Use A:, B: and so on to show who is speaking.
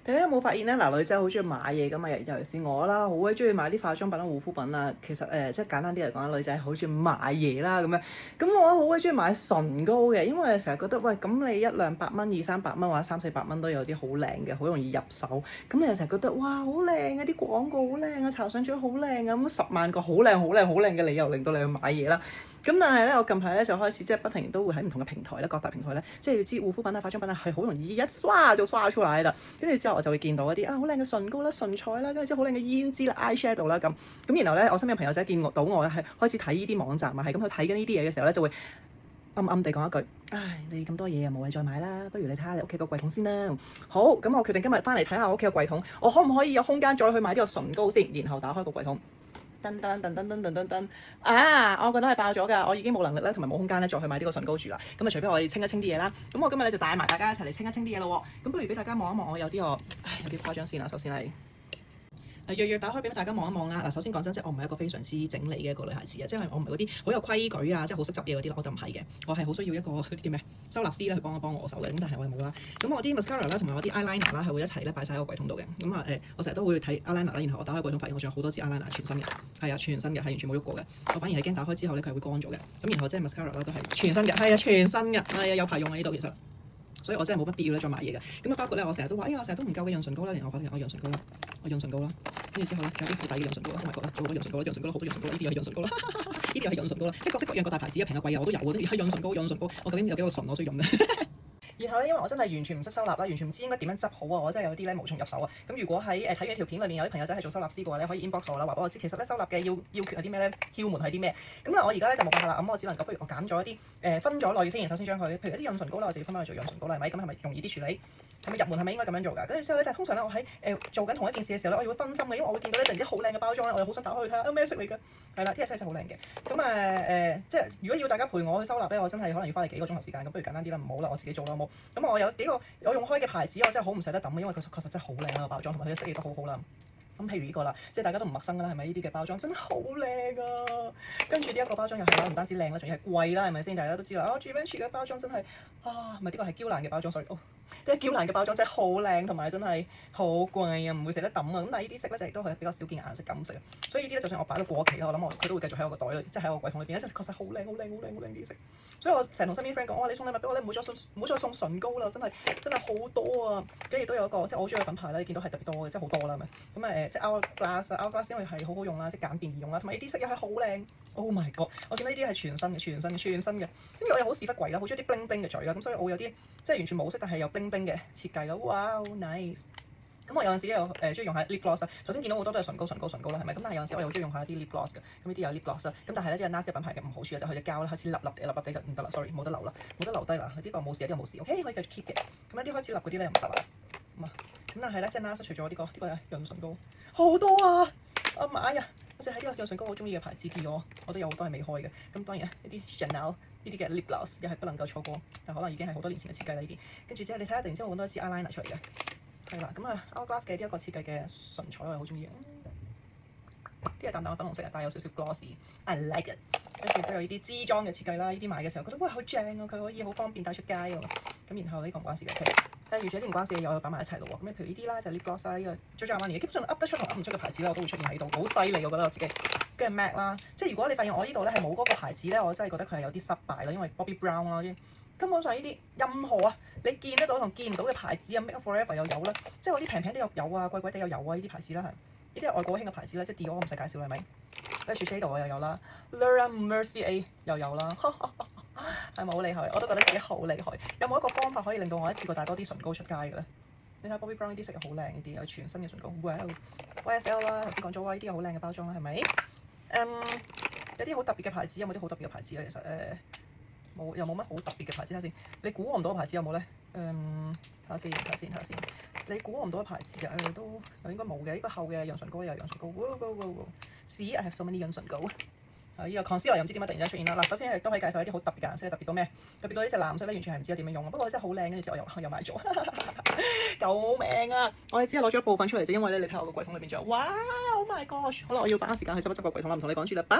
A: 大家有冇發現咧？嗱，女仔好中意買嘢噶嘛，尤其是我啦，好鬼中意買啲化妝品啦、護膚品啦。其實即係簡單啲嚟講，女仔好中意買嘢啦咁樣。咁我好鬼中意買唇膏嘅，因為成日覺得喂，咁你一兩百蚊、二三百蚊或者三四百蚊都有啲好靚嘅，好容易入手。咁你又成日覺得哇，好靚啊！啲廣告好靚啊，搽上去好靚啊，咁10萬個好靚、好靚、好靚嘅理由令到你去買嘢啦。咁但係咧，我近排咧就開始即係不停都會喺唔同嘅平台咧，各大平台咧，即係要知護膚品啊、化妝品啊係好容易一刷就刷出嚟啦。跟住之後我就會見到一啲好靚嘅唇膏啦、唇彩啦，跟住之後好靚嘅胭脂啦、eyeshadow 啦咁。咁然後咧，我身邊嘅朋友仔見到我係開始睇呢啲網站啊，係咁去睇緊呢啲嘢嘅時候咧，就會暗暗地講一句：唉，你咁多嘢又冇謂再買啦，不如你睇下你屋企個櫃桶先啦。好，咁我決定今日翻嚟睇下我屋企個櫃桶，我可唔可以有空間再去買呢個唇膏先？然後打開個櫃桶。噔噔噔噔噔噔噔噔啊！我覺得係爆咗㗎，我已經冇能力咧，同埋冇空間咧，再去買呢個唇膏住啦。咁啊，除非我哋清一清啲嘢啦。咁我今日咧就帶埋大家一齊嚟清一清啲嘢咯喎。咁不如俾大家望一望，我有啲有啲誇張先啦。首先係。弱弱打開俾大家望一望啦。嗱，首先講真，即係我唔係一個非常之整理嘅一個女孩子啊，即係我唔係嗰啲好有規矩啊，即係好識執嘢嗰啲，我就唔係嘅。我係好需要一個嗰啲叫咩收納師咧去幫我手嘅。咁但係我係冇啦。咁我啲 mascara 啦，同埋我啲 eyeliner 啦，係會一齊咧擺晒喺個櫃桶度嘅。咁啊我成日都會睇 eyeliner 啦，然後我打開櫃桶發現我仲有好多支 eyeliner 全新嘅，係啊全新嘅，係完全冇喐過嘅。我反而係驚打開之後咧佢係會乾咗嘅。咁然後即係 mascara 啦都係全新嘅，係啊全新嘅，係啊有排用啊呢度其實。所以我真係冇乜必要咧再買嘢嘅。咁啊，包括咧，我成日都話，我成日都唔夠嘅潤唇膏啦，然後我發現我潤唇膏啦，跟住之後咧，仲有啲好抵嘅潤唇膏啦，同埋覺得做好多潤唇膏啦，潤唇膏啦，好多潤唇膏啦，呢啲又係潤唇膏啦，呢啲又係潤唇膏啦，即係各式各樣各大牌子啊，平啊貴啊我都有嘅，跟住係潤唇膏，我究竟有幾個唇我需要用咧？然後咧，因為我真係完全唔識收納啦，完全唔知應該點樣執好啊！我真係有啲咧無從入手啊！咁如果喺睇完條片裏面有啲朋友仔係做收納師嘅話咧，可以 inbox 我啦，話俾我知其實咧收納嘅要訣係啲咩咧，竅門係啲咩？咁我而家咧就冇辦法啦，咁我只能夠不如我揀咗一啲分咗類先，首先將佢，譬如一啲潤唇膏啦，我就要分翻去做潤唇膏啦，係咪？咁係咪容易啲處理？係咪入門係咪應該咁樣做㗎？跟住之後咧，但係通常咧我喺做緊同一件事嘅時候咧，我要分心嘅，因為我會見到咧突然之間好靚嘅包裝咧，我又好想打開去睇下咩色嚟㗎？係啦，啲嘢真係好靚嘅。咁即係如果要大家陪我去收納咧，我真係可能要花你幾個鐘頭時間。咁不如簡單啲啦，唔好啦，我自己做啦，好冇？咁我有幾個我用開嘅牌子，我真係好唔捨得抌，因為佢確實真係好靚啦個包裝，同埋佢嘅色亦都好好啦。咁譬如呢個啦，即係大家都唔陌生㗎啦，係咪？呢啲嘅包裝真係好靚啊！跟住呢一個包裝又係啦，唔單止靚啦，仲要係貴啦，係咪先？大家都知啦。Givenchy 嘅包裝真係唔係呢個係嬌蘭嘅包裝，sorry。即係嬌蘭嘅包裝真係好靚，同埋真係好貴啊，唔會捨得抌啊。咁但係呢啲色咧就亦都係比較少見嘅顏色金色啊。所以呢啲咧就算我擺到過期啦，我諗佢都會繼續喺我個袋裏，即係喺我櫃桶裏邊咧，真係確實好靚啲色。所以我成日同身邊 friend 講，你送禮物俾我咧，唔好再送唇膏啦，真係好多啊。跟住都有一個即係我好中意嘅品牌咧，見到係特別多嘅，即係好多啦，係咪？咁即係 Hourglass 因為係好好用啦，即係簡便易用啦，同埋呢啲色又係好靚。Oh my god！我見到呢啲係全新嘅，跟住我又好屎忽鬼啦，好中意啲 bling bling 嘅嘴啦，咁所以我有啲即係完全冇色，但係有 bling bling 嘅設計啦，哇 nice！咁我有陣時又中意用下 lip gloss 啊，頭先見到好多都係唇膏啦，係咪？咁但係有陣時我又好中意用下啲 lip gloss 嘅，咁呢啲有 lip gloss 啊，咁但係咧即係 NARS 嘅品牌嘅唔好處就係佢隻膠咧開始粒地就唔得啦 ，sorry 冇得留啦，冇得留低啦，呢個冇事，呢個冇事 ，OK 可以繼續 keep 嘅，咁一啲開始粒嗰啲咧又唔得啦，咁但係咧即係 NARS 除咗呢個係潤唇膏好多啊，阿媽呀！我就喺呢個潤唇膏我中意嘅牌子見咗，我都有好多係未開嘅。咁當然呢啲 Chanel 呢啲嘅 lip gloss 又係不能夠錯過，但可能已經係好多年前嘅設計啦呢啲。跟住之後你睇下，突然之間揾到一支 eyeliner 出嚟嘅，係啦。咁Hourglass 嘅呢一個設計嘅唇彩我又好中意，啲係淡淡嘅粉紅色啊，但係有少少 glossy，I like it。跟住都有呢啲支裝嘅設計啦，呢啲買嘅時候覺得哇好正啊，佢可以好方便帶出街喎。咁然後呢個唔關事嘅。完全一啲唔關事嘅嘢，我擺埋一齊咯喎。咁譬如呢啲啦，就 lip gloss 啦，呢個 Giorgio Armani 基本上噏得出同噏唔出嘅牌子啦，我都會出現喺度，好犀利我覺得我自己。跟住 MAC 啦，即係如果你發現我呢度咧係冇嗰個牌子咧，我真係覺得佢係有啲失敗啦，因為 Bobbi Brown 啦，根本上呢啲任何你見得到同見唔到嘅牌子啊 ，Make Up For Ever 又有啦，即係我啲平都有啊，貴貴地又有啊，呢啲牌子啦係，呢啲係外國興嘅牌子啦，即係 Dior 唔使介紹啦係咪？跟住 Shiseido 我又有啦 ，Laura Mercier 又有啦。係咪好厲害？我都覺得自己好厲害。有冇一個方法可以令到我一次過帶多啲唇膏出街嘅咧？你睇 Bobbi Brown 呢啲色又好靚，呢啲有全新嘅唇膏。哇 ！YSL 啦，頭先講咗哇，呢啲又好靚嘅包裝啦，係咪？有啲好特別嘅牌子，有冇啲好特別嘅牌子啊？其實冇，又冇乜好特別嘅牌子。睇下先，你估我唔到嘅牌子有冇咧？睇下先。你估我唔到嘅牌子啊？都應該冇嘅。呢個厚嘅潤唇膏又係潤唇膏。See, I have so many 潤唇膏。呢個 concealer 又唔知點解突然間出現啦！嗱，首先亦都可以介紹一啲好特別嘅顏色，特別到咩？特別到呢隻藍色咧，完全係唔知點樣用。不過佢真係好靚，跟住之後我又買咗，救命啊！我哋只係攞咗一部分出嚟啫，因為咧你睇我個櫃桶裏邊仲有，哇 ！Oh my gosh！好啦，我要把握時間去執一執個櫃桶啦，唔同你講住啦，拜。